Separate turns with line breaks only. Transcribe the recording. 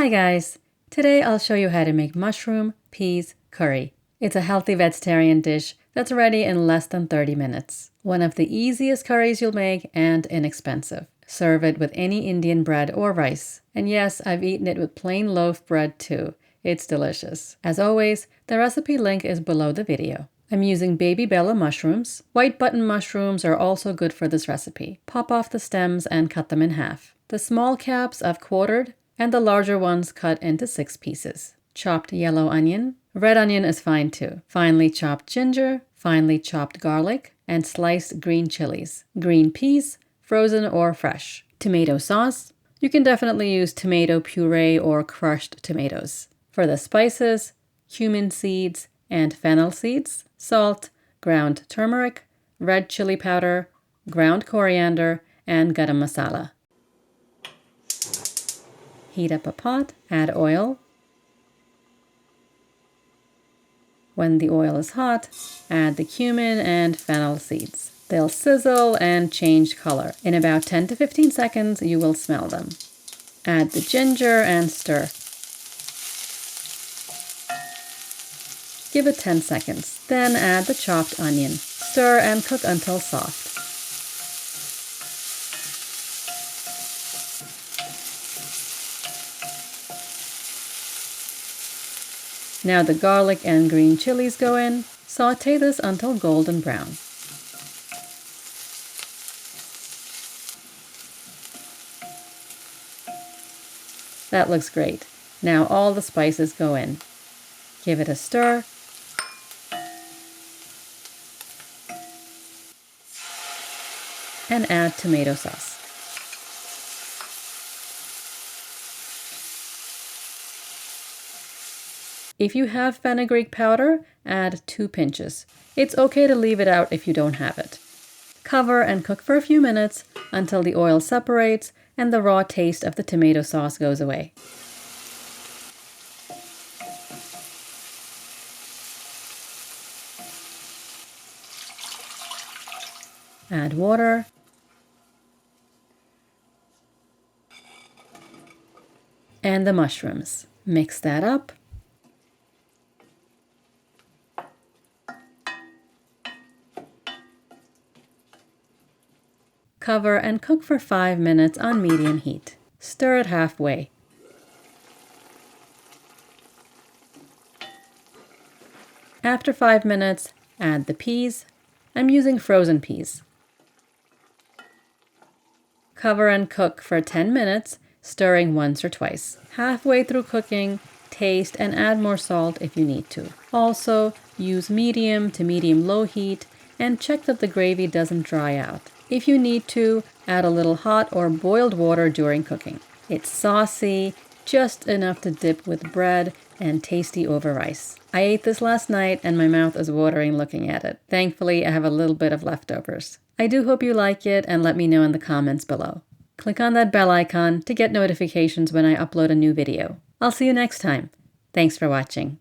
Hi guys! Today I'll show you how to make mushroom peas curry. It's a healthy vegetarian dish that's ready in less than 30 minutes. One of the easiest curries you'll make and inexpensive. Serve it with any Indian bread or rice. And yes, I've eaten it with plain loaf bread too. It's delicious. As always, the recipe link is below the video. I'm using baby bella mushrooms. White button mushrooms are also good for this recipe. Pop off the stems and cut them in half. The small caps I've quartered and the larger ones cut into 6 pieces. Chopped yellow onion. Red onion is fine too. Finely chopped ginger, finely chopped garlic, and sliced green chilies. Green peas, frozen or fresh. Tomato sauce. You can definitely use tomato puree or crushed tomatoes. For the spices, cumin seeds and fennel seeds, salt, ground turmeric, red chili powder, ground coriander, and garam masala. Heat up a pot, add oil. When the oil is hot, add the cumin and fennel seeds. They'll sizzle and change color. In about 10 to 15 seconds, you will smell them. Add the ginger and stir. Give it 10 seconds. Then add the chopped onion. Stir and cook until soft. Now the garlic and green chilies go in. Sauté this until golden brown. That looks great. Now all the spices go in. Give it a stir. And add tomato sauce. If you have fenugreek powder, add 2 pinches. It's okay to leave it out if you don't have it. Cover and cook for a few minutes until the oil separates and the raw taste of the tomato sauce goes away. Add water. And the mushrooms. Mix that up. Cover and cook for 5 minutes on medium heat. Stir it halfway. After 5 minutes, add the peas. I'm using frozen peas. Cover and cook for 10 minutes, stirring once or twice. Halfway through cooking, taste and add more salt if you need to. Also, use medium to medium-low heat and check that the gravy doesn't dry out. If you need to, add a little hot or boiled water during cooking. It's saucy, just enough to dip with bread, and tasty over rice. I ate this last night and my mouth is watering looking at it. Thankfully, I have a little bit of leftovers. I do hope you like it and let me know in the comments below. Click on that bell icon to get notifications when I upload a new video. I'll see you next time. Thanks for watching.